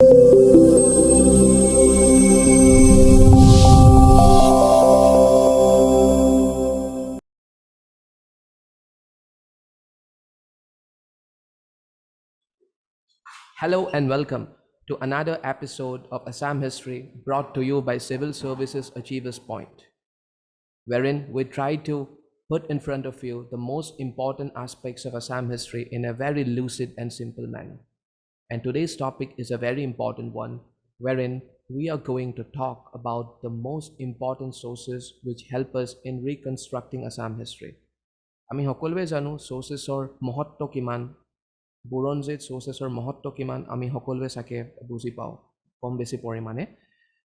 Hello and welcome to another episode of Assam History brought to you by Civil Services Achievers Point, wherein we try to put in front of you the most important aspects of Assam history in a very lucid and simple manner. And today's topic is a very important one, wherein we are going to talk about the most important sources which help us in reconstructing Assam history. আমি সকলোৱে জানো সোৰ্চেছৰ মহত্ব কিমান, বুৰঞ্জীত সোৰ্চেছৰ মহত্ব কিমান আমি সকলোৱে চাগে বুজি পাওঁ কম বেছি পৰিমাণে।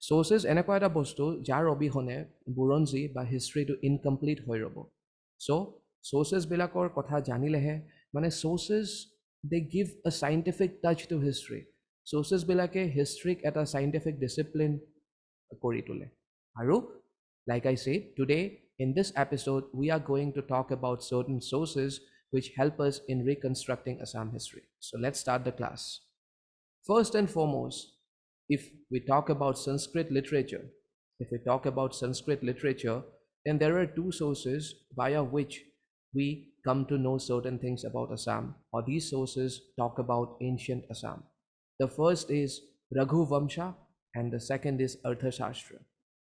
সোৰ্চেছ এনেকুৱা এটা বস্তু যাৰ অবিহনে বুৰঞ্জী বা হিষ্ট্ৰীটো ইনকমপ্লিট হৈ ৰ'ব। চ' সোৰ্চেছবিলাকৰ কথা জানিলেহে মানে sources they give a scientific touch to history. সোৰ্চেছবিলাকে হিষ্ট্ৰীক এটা চাইণ্টিফিক ডিচিপ্লিন কৰি তোলে। আৰু like I said, today in this episode, we are going to talk about certain sources which help us in reconstructing Assam history. So let's start the class. First and foremost, if we talk about Sanskrit literature, then there are two sources via which we come to know certain things about Assam, or these sources talk about ancient Assam. The first is Raghu Vamsha and the second is Arthashastra.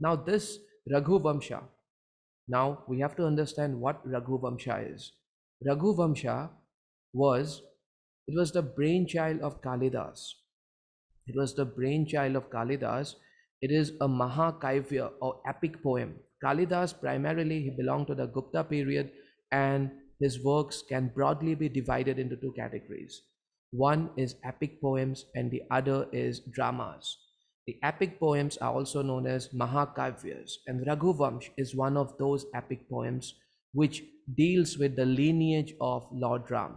Now this Raghu Vamsha, now we have to understand what Raghu Vamsha is. Raghu Vamsha was the brainchild of Kalidas. It is a Mahakaivya or epic poem. Kalidas primarily he belonged to the Gupta period, and his works can broadly be divided into two categories. One is epic poems and the other is dramas. The epic poems are also known as Mahakavyas, and Raghuvamsh is one of those epic poems which deals with the lineage of Lord Ram.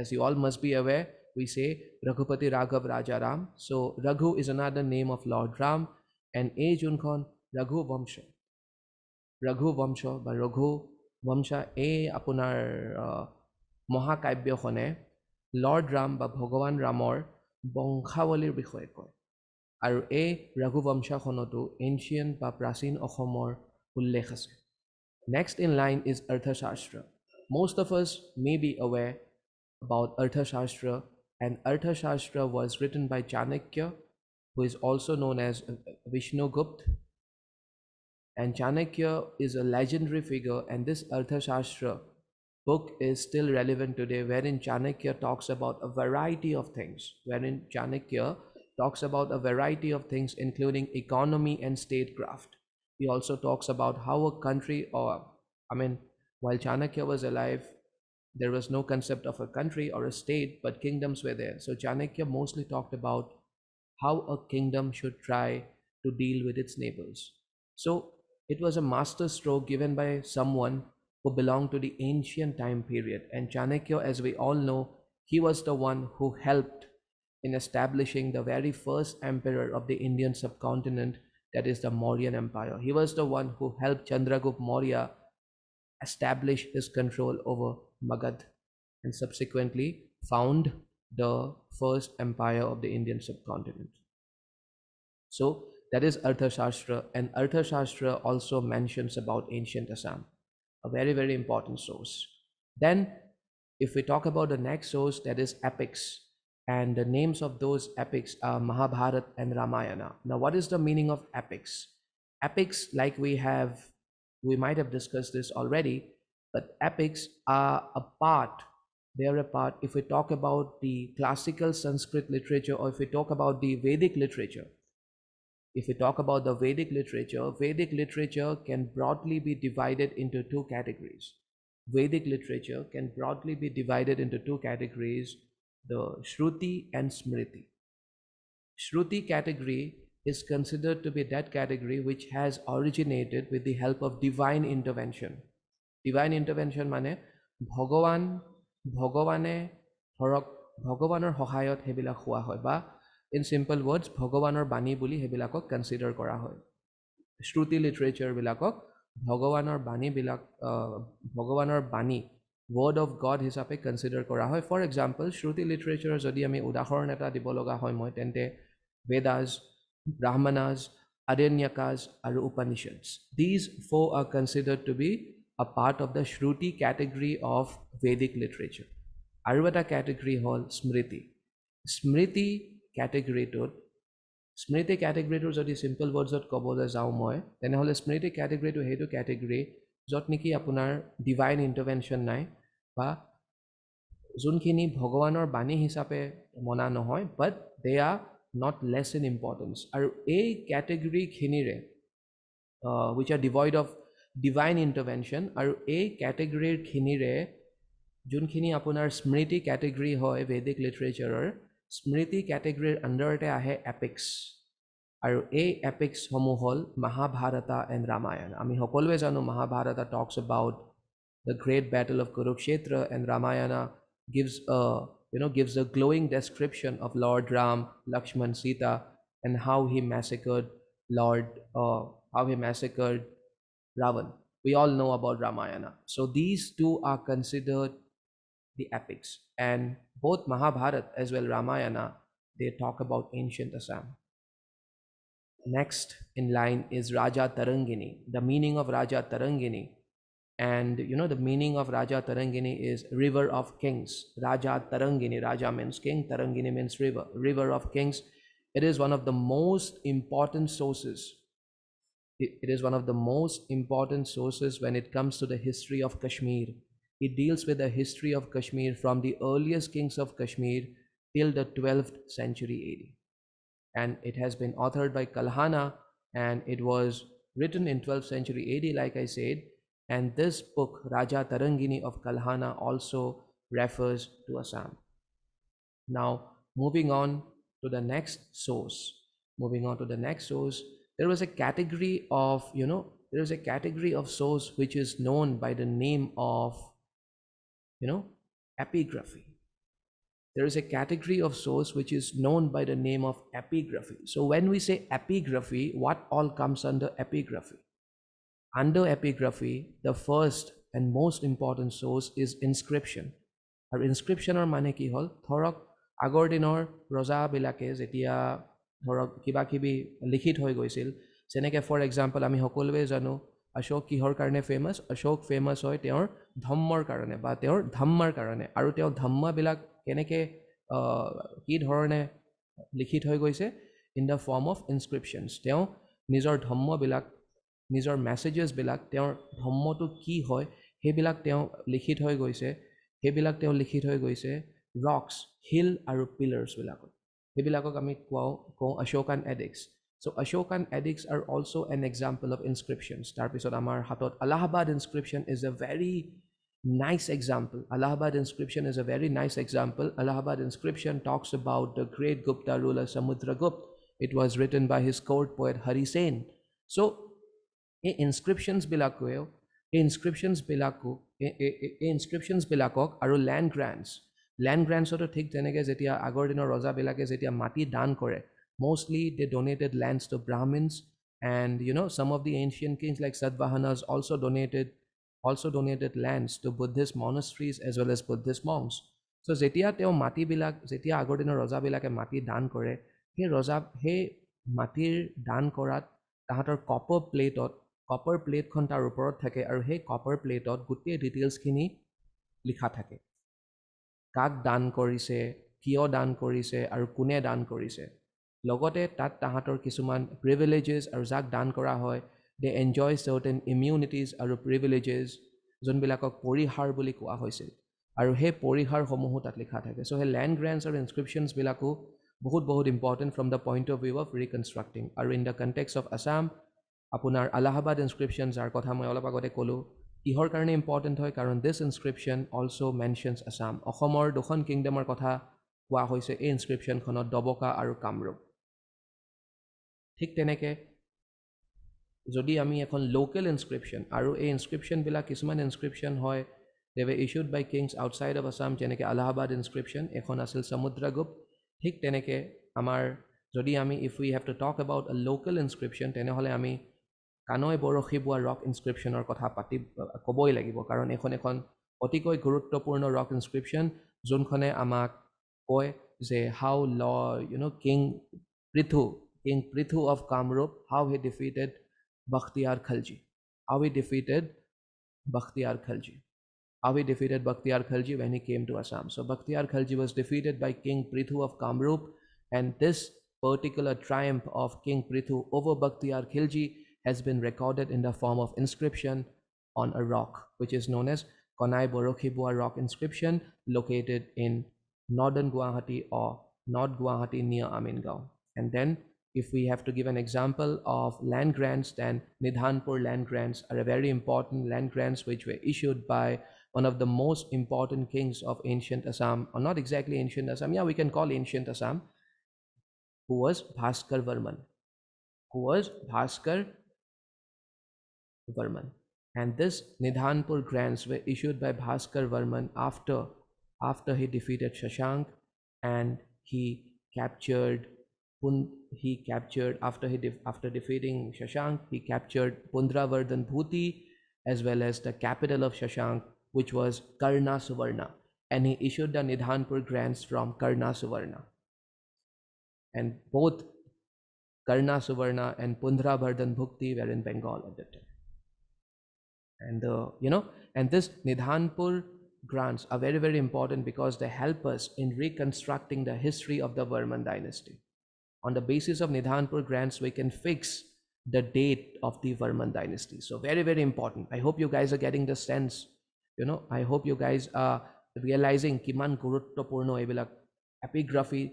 As you all must be aware, we say Raghupati Raghav Raja Ram. So Raghu is another name of Lord Ram, and A Junkhon Raghuvamsha বা Raghuvamsha A apunar Mahakaibya khone Lord Ram ba Bhagavan Ramor bongshawaliৰ বিষয়ে কয়। আৰু এই ৰঘুবংশখনতো ancient বা প্ৰাচীন অসমৰ উল্লেখ আছে। Next in line is Arthashastra. Most of us may be aware about Arthashastra, and Arthashastra was written by Chanakya, who is also known as Vishnugupta. And Chanakya is a legendary figure, and this Arthashastra book is still relevant today, wherein Chanakya talks about a variety of things, including economy and statecraft. He also talks about how a country, while Chanakya was alive, there was no concept of a country or a state, but kingdoms were there. So Chanakya mostly talked about how a kingdom should try to deal with its neighbors. So it was a master stroke given by someone who belonged to the ancient time period. And Chanakya, as we all know, he was the one who helped in establishing the very first emperor of the Indian subcontinent, that is the Mauryan Empire. He was the one who helped Chandragupta Maurya establish his control over Magad and subsequently found the first empire of the Indian subcontinent. So that is Arthashastra, and Arthashastra also mentions about ancient Assam, a very, very important source. Then if we talk about the next source, that is epics, and the names of those epics are Mahabharata and Ramayana. Now what is the meaning of epics? Epics, like we might have discussed this already, but epics are a part, if we talk about the classical Sanskrit literature, or if we talk about the Vedic literature. If we talk about the Vedic literature can broadly be divided into two categories. The Shruti and Smriti. Shruti category is considered to be that category which has originated with the help of divine intervention. Divine intervention mane ভগৱানে ধৰক ভগৱানৰ সহায়ত হেবিলাক হোৱা হয়, বা in simple words ভগৱানৰ বাণী বুলি হেবিলাকক consider কৰা হয়। শ্ৰুতি লিটাৰেচাৰ বিলাকক ভগৱানৰ বাণী word of God হিচাপে কনসিডাৰ কৰা হয়। ফৰ এক্সাম্পল শ্ৰুতি লিটাৰেচাৰৰ যদি আমি উদাহৰণ এটা দিব লগা হয় মই, তেন্তে Vedas, Brahmanas, Aranyakas, and Upanishads. These four are considered to be a part of the Shruti category of Vedic literature. আৰু এটা category হ'ল Smriti. Smriti categoryটোত স্মৃতি কেটেগৰীটোৰ যদি চিম্পল ৱৰ্ডছত ক'বলৈ যাওঁ মই তেনেহ'লে স্মৃতি কেটেগৰীটো সেইটো কেটেগৰী য'ত নেকি আপোনাৰ ডিভাইন ইণ্টাৰভেনশ্যন নাই বা যোনখিনি ভগৱানৰ বাণী হিচাপে মনা নহয় but they are not less in importance আৰু এই কেটেগৰীখিনিৰে which are devoid of divine intervention আৰু এই কেটেগৰীখিনিৰে যোনখিনি আপোনাৰ স্মৃতি কেটেগৰী হয় ভেদিক লিটাৰেচাৰৰ স্মৃতি কেটেগৰীৰ আণ্ডাৰতে আহে এপিক্স আৰু এই এপিক্সসমূহ হ'ল মহাভাৰতা এণ্ড ৰামায়ণ আমি সকলোৱে জানো Mahabharata talks about the great battle of Kurukshetra and Ramayana gives a glowing description of Lord Ram, Lakshman, Sita and how he massacred Ravan. We all know about Ramayana. So these two are considered the epics, and both Mahabharata as well Ramayana, they talk about ancient Assam. Next in line is Raja Tarangini. The meaning of Raja Tarangini, and the meaning of Raja Tarangini is river of kings. Raja Tarangini, Raja means king, Tarangini means river of kings. It is one of the most important sources. It is one of the most important sources when it comes to the history of Kashmir. It deals with the history of Kashmir from the earliest kings of Kashmir till the 12th century AD. And it has been authored by Kalhana, and it was written in 12th century AD, like I said. And this book, Raja Tarangini of Kalhana, also refers to Assam. Now, moving on to the next source. There was a category of source which is known by the name of epigraphy. There is a category of source which is known by the name of epigraphy. So when we say epigraphy, what all comes under epigraphy? Under epigraphy, the first and most important source is inscription. Our inscription or mane ki hol thorok agor dinor roja bilake jetia thorok kiba kibi likhit hoy goisil seneke for example ami hokolwe jano Ashok kihor karone famous. Ashok famous hoy teor dhammar karone ba teor dhammar karone aru teor dhamma bilak keneke ki dhorone likhit hoy goise in the form of inscriptions. Teo nijor dhamma bilak নিজৰ মেছেজেছবিলাক তেওঁৰ ধৰ্মটো কি হয় সেইবিলাক তেওঁ লিখিত হৈ গৈছে ৰক্স hill আৰু পিলাৰ্ছবিলাকত সেইবিলাকক আমি কওঁ Ashokan এডিক্টছ So Ashokan edicts are also an example of inscriptions. তাৰপিছত আমাৰ হাতত Allahabad inscription is a very nice example. Allahabad inscription talks about the great Gupta ruler Samudragupta. It was written by his court poet Hari Sen. So এই ইনস্ক্ৰিপশ্যনছ বিলাকক আৰু land গ্ৰেণ্টছতো ঠিক তেনেকৈ যেতিয়া আগৰ দিনৰ ৰজাবিলাকে যেতিয়া মাটি দান কৰে mostly they donated lands to Brahmins, and some of the ancient kings like Satavahanas also donated lands to Buddhist monasteries as well as Buddhist monks. So যেতিয়া আগৰ দিনৰ ৰজাবিলাকে মাটি দান কৰে সেই মাটিৰ দান কৰাত তাহাঁতৰ কপাৰ প্লেটখন তাৰ ওপৰত থাকে আৰু সেই কপাৰ প্লেটত গোটেই ডিটেইলছখিনি লিখা থাকে কাক দান কৰিছে কিয় দান কৰিছে আৰু কোনে দান কৰিছে লগতে তাত তাহাঁতৰ কিছুমান প্ৰিভিলেজেছ আৰু যাক দান কৰা হয় দে এনজয় চাৰ্টেন ইমিউনিটিজ আৰু প্ৰিভিলেজেছ যোনবিলাকক পৰিহাৰ বুলি কোৱা হৈছিল আৰু সেই পৰিহাৰসমূহো তাত লিখা থাকে চ' সেই লেণ্ড গ্ৰেণ্টছ আৰু ইনস্ক্ৰিপশ্যনছবিলাকো বহুত important from the point of view of reconstructing আৰু in the context of Assam আপোনাৰ Allahabad inscription যাৰ কথা মই অলপ আগতে ক'লোঁ কিহৰ কাৰণে ইম্পৰ্টেণ্ট হয় কাৰণ দিছ ইনস্ক্ৰিপশ্যন অলছ' মেনশ্যনছ আছাম অসমৰ দুখন কিংডমৰ কথা কোৱা হৈছে এই ইনস্ক্ৰিপশ্যনখনত ডবকা আৰু কামৰূপ ঠিক তেনেকৈ যদি আমি এখন লোকেল ইনস্ক্ৰিপশ্যন আৰু এই ইনস্ক্ৰিপশ্যনবিলাক কিছুমান ইনস্ক্ৰিপশ্যন হয় they were issued by kings outside of Assam যেনেকৈ Allahabad ইনস্ক্ৰিপশ্যন এখন আছিল Samudragupta ঠিক তেনেকৈ আমাৰ যদি আমি if we have to talk about a local inscription তেনেহ'লে আমি কানৈ বৰশী বোৱা ৰক ইনস্ক্ৰিপশ্যনৰ কথা ক'বই লাগিব কাৰণ এখন অতিকৈ গুৰুত্বপূৰ্ণ ৰক ইনস্ক্ৰিপশ্যন যোনখনে আমাক কয় যে how king Prithu, King Prithu of Kamrup, how he defeated Bakhtiyar Khalji. How he defeated Bakhtiyar Khalji. How he defeated Bakhtiyar Khalji when he came to Assam. So Bakhtiyar Khalji was defeated by King Prithu of Kamrup, and this particular triumph of King Prithu over Bakhtiyar Khilji has been recorded in the form of inscription on a rock, which is known as Konai Borokhibua rock inscription, located in northern Guwahati or North Guwahati near Amingaon. And then if we have to give an example of land grants, then Nidhanpur land grants are a very important land grants which were issued by one of the most important kings of ancient Assam, or not exactly ancient Assam, yeah, we can call ancient Assam, who was Bhaskar Varman, who was Bhaskar Varman. And this Nidhanpur grants were issued by Bhaskar Varman after he defeated Shashank, and he captured after defeating Shashank, he captured Pundravardhan Bhuti as well as the capital of Shashank, which was Karna Suvarna, and he issued the Nidhanpur grants from Karna Suvarna. And both Karna Suvarna and Pundravardhan Bhukti were in Bengal at that time. And and this Nidhanpur grants are very, very important because they help us in reconstructing the history of the Varman dynasty. On the basis of Nidhanpur grants, we can fix the date of the Varman dynasty. So very, very important. I hope you guys are getting the sense. I hope you guys are realizing kiman guruttopurno ebilak epigraphy,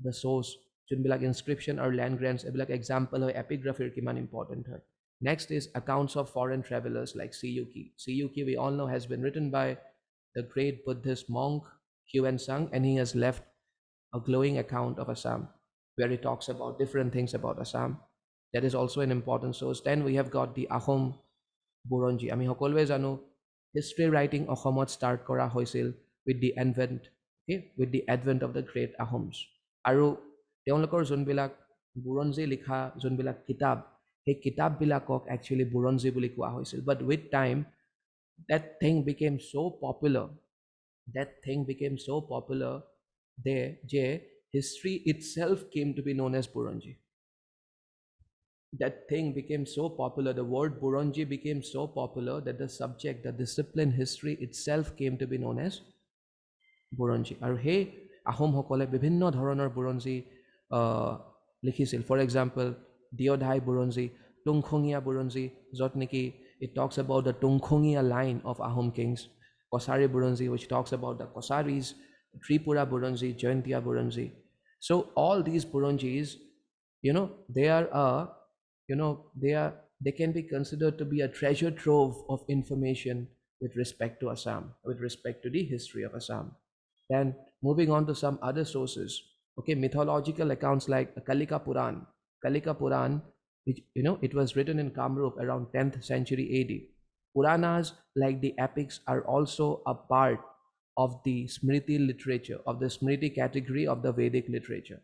the source, junbilak inscription or land grants, ebilak example of epigraphy kiman important hai. Next is accounts of foreign travelers like Siyuki. Siyuki, we all know, has been written by the great Buddhist monk Huen Sang, and he has left a glowing account of Assam where he talks about different things about Assam. That is also an important source. Then we have got the Ahom Buronji. Ami hokolwe jano history writing Ahomot start kora hoisil with the advent of the great Ahoms. Aru teolokor junbilak Buronji likha junbilak kitab, hey kitab bilakok actually Buronji buli koa hoisil. But with time, that thing became so popular there je history itself came to be known as Buronji. That thing became so popular, the word Buronji became so popular that the subject, the discipline history itself came to be known as Buronji. Aru he Ahom hokole bibhinno dhoroner Buronji likhisil. For example, Diodhai Buronji, Tungkhungia Buronji, jot neki it talks about the Tungkhungia line of Ahom kings. Kosari Buronji, which talks about the Kosaris, Tripura Buronji, Jaintia Buronji. So all these Buronjis, they can be considered to be a treasure trove of information with respect to Assam, with respect to the history of Assam. Then moving on to some other sources, mythological accounts like Kalika Puran, which it was written in Kamrup around 10th century AD. Puranas, like the epics, are also a part of the Smriti literature, of the Smriti category of the Vedic literature.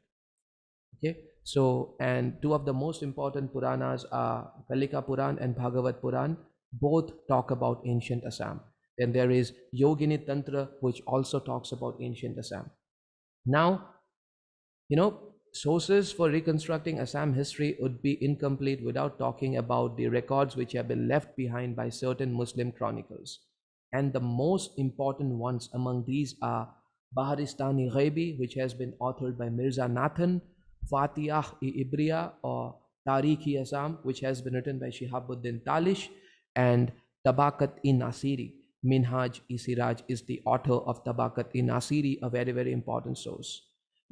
So, and two of the most important Puranas are Kalika Puran and Bhagavat Puran. Both talk about ancient Assam. Then there is Yogini Tantra, which also talks about ancient Assam. Now, sources for reconstructing Assam history would be incomplete without talking about the records which have been left behind by certain Muslim chronicles. And the most important ones among these are Baharistani Ghaibi, which has been authored by Mirza Nathan, Fatiyah-i-Ibriya or Tarikh-i Assam, which has been written by Shihabuddin Talish, and Tabakat-i-Nasiri. Minhaj-i-Siraj is the author of Tabakat-i-Nasiri, a very, very important source.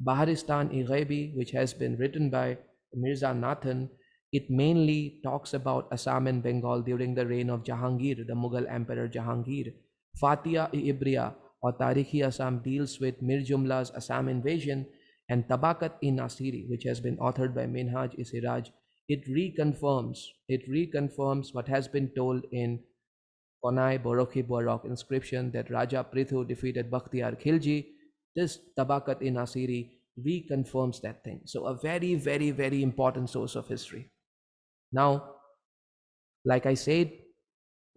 Baharistan-i-Ghaibi, which has been written by Mirza Nathan, it mainly talks about Assam and Bengal during the reign of Jahangir, the Mughal Emperor Jahangir. Fatiyah-i-Ibriya or Tarikh-i Assam deals with Mir Jumla's Assam invasion, and Tabakat-i-Nasiri, which has been authored by Minhaj-i-Siraj, it reconfirms what has been told in Konai Borokhibua rock inscription that Raja Prithu defeated Bakhtiyar Khilji. This Tabakat-i-Nasiri reconfirms that thing. So a very, very, very important source of history. Now, like I said,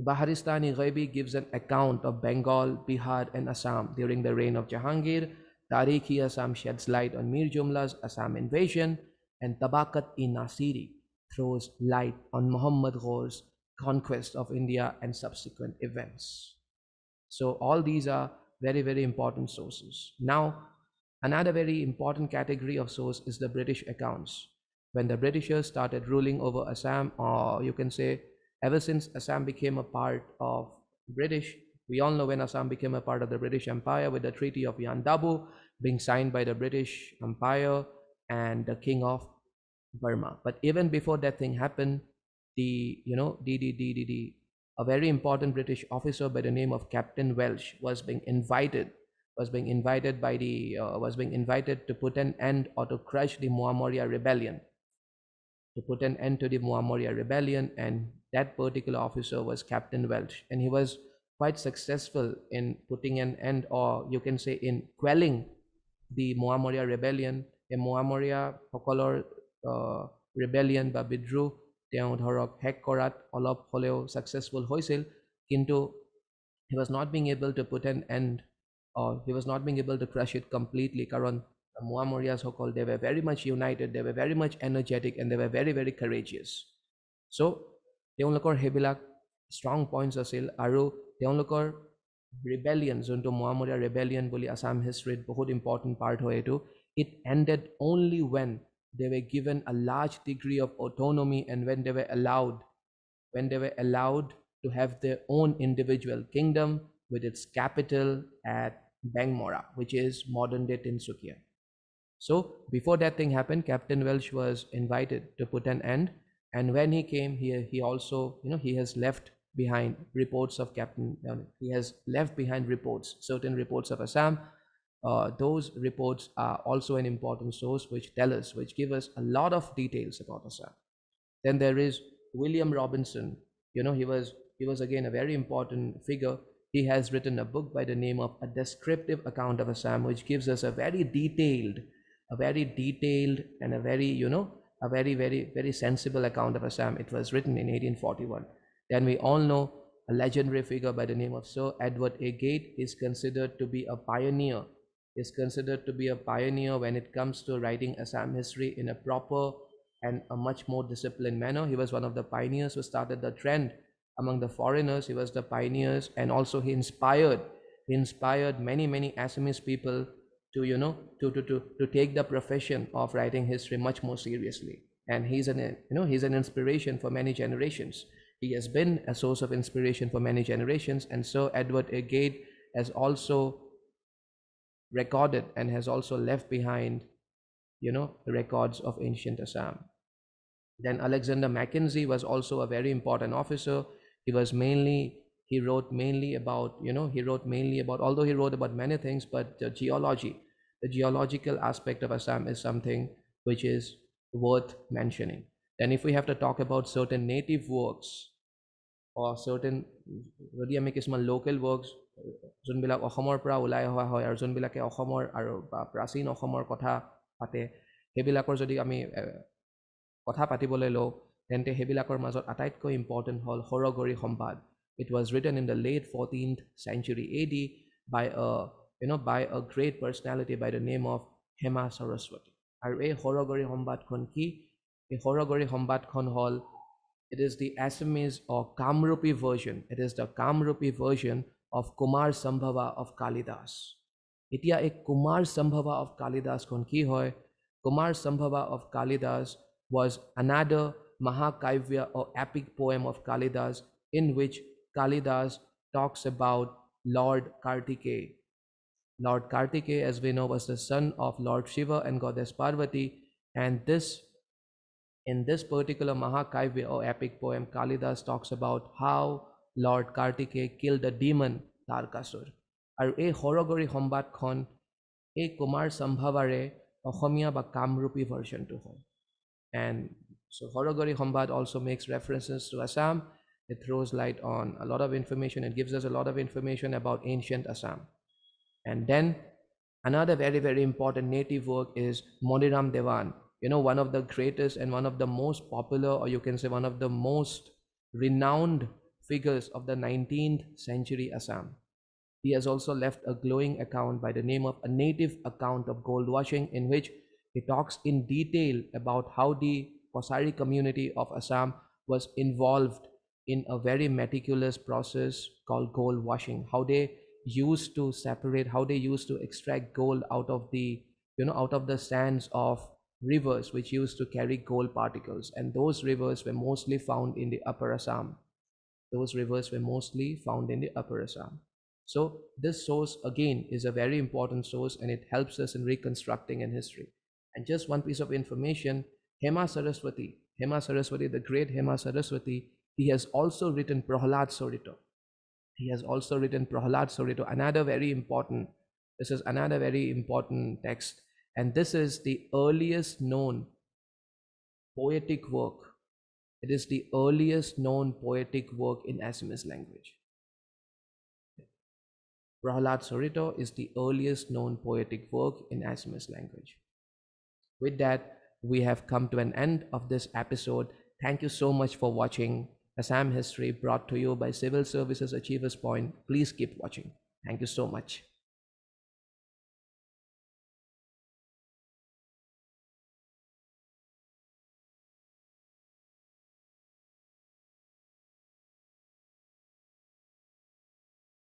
Baharistani-Ghaibi gives an account of Bengal, Bihar and Assam during the reign of Jahangir. Tarikh-i Assam sheds light on Mir Jumla's Assam invasion. and Tabakat-i-Nasiri throws light on Muhammad Ghaur's conquest of India and subsequent events. So all these are very, very important sources. Now, another very important category of source is the British accounts. When the Britishers started ruling over Assam, or you can say ever since Assam became a part of British, we all know when Assam became a part of the British Empire with the Treaty of Yandabu being signed by the British Empire and the King of Burma. But even before that thing happened, the a very important British officer by the name of Captain Welsh was being invited to put an end or to crush the Muamoria rebellion, and that particular officer was Captain Welsh, and he was quite successful in putting an end, or you can say in quelling the Muamoria rebellion. এই Muamoria সকলৰ rebellion বা বিদ্ৰোহ তেওঁ ধৰক হেক কৰাত অলপ হ'লেও successful হৈছিল, কিন্তু he was not being able to put an end, or he was not being able to crush it completely, কাৰণ Muamorias সকল, they were very much united, they were very much energetic, and they were very, very courageous. So তেওঁলোকৰ সেইবিলাক strong points আছিল, আৰু তেওঁলোকৰ rebellion, যোনটো Muamoria rebellion বুলি Assam history বহুত important part হয় এইটো, it ended only when they were given a large degree of autonomy, and when they were allowed to have their own individual kingdom with its capital at Bangmora, which is modern day Tinsukia. So before that thing happened, Captain Welsh was invited to put an end, and when he came here, he also, he has left behind reports of certain reports of Assam. Those reports are also an important source which give us a lot of details about Assam. Then there is William Robinson. He was again a very important figure. He has written a book by the name of A Descriptive Account of Assam, which gives us a very detailed and a very, a very, very, very sensible account of Assam. It was written in 1841. Then we all know a legendary figure by the name of Sir Edward A. Gate is considered to be a pioneer when it comes to writing Assam history in a proper and a much more disciplined manner. He was one of the pioneers who started the trend among the foreigners. He was the pioneers, and also he inspired many, many Assamese people to to take the profession of writing history much more seriously. And he's an inspiration for many generations. He has been a source of inspiration for many generations, and Sir Edward A. Gate has also recorded and has also left behind records of ancient Assam. Then Alexander Mackenzie was also a very important officer. He wrote mainly about, although he wrote about many things, but the geological aspect of Assam is something which is worth mentioning. Then if we have to talk about certain native works, or certain local works, যোনবিলাক অসমৰ পৰা ওলাই অহা হয় আৰু যোনবিলাকে অসমৰ আৰু প্ৰাচীন অসমৰ কথা পাতে, সেইবিলাকৰ যদি আমি কথা পাতিবলৈ লওঁ, তেন্তে সেইবিলাকৰ মাজত আটাইতকৈ ইম্পৰ্টেণ্ট হ'ল হৰগৌৰী সম্বাদ. It was written in the late 14th century AD by a great personality by the name of Hema Saraswati. আৰু এই হৰগৌৰী সম্বাদখন কি? এই হৰগৌৰী সম্বাদখন হ'ল, it is the Assamese or Kamrupi version. It is the Kamrupi version of Kumar Sambhava of Kalidas. Etia ek Kumar Sambhava of Kalidas kon ki hoy? Kumar Sambhava of Kalidas was another Mahakavya or epic poem of Kalidas, in which Kalidas talks about Lord Kartikeya. Lord Kartikeya, as we know, was the son of Lord Shiva and Goddess Parvati, and in this particular Mahakavya or epic poem, Kalidas talks about how Lord Kartikeya killed the demon Tarkasur. আৰু এই হৰগৌৰী সম্বাদখন এই কুমাৰ সম্ভৱাৰে অসমীয়া বা কামৰূপী ভাৰ্চনটো হয়. And so Hargauri Sambad also makes references to Assam. It throws light on a lot of information. It gives us a lot of information about ancient Assam. And then another very, very important native work is Moniram Devan. One of the greatest and one of the most popular, or you can say one of the most renowned figures of the 19th century Assam. He has also left a glowing account by the name of A Native Account of Gold Washing, in which It talks in detail about how the Kosari community of Assam was involved in a very meticulous process called gold washing, how they used to separate, how they used to extract gold out of the, out of the sands of rivers which used to carry gold particles. And those rivers were mostly found in the upper Assam. Those rivers were mostly found in the upper Assam. So this source again is a very important source, and it helps us in reconstructing in history. And just one piece of information, Hema Saraswati, the great Hema Saraswati, he has also written Prahalad Sorito. He has also written Prahalad Sorito, another very important, this is another very important text. And this is the earliest known poetic work. It is the earliest known poetic work in Assamese language. Prahalad Sorito is the earliest known poetic work in Assamese language. With that, we have come to an end of this episode. Thank you so much for watching Assam History, brought to you by Civil Services Achievers Point. Please keep watching. Thank you so much.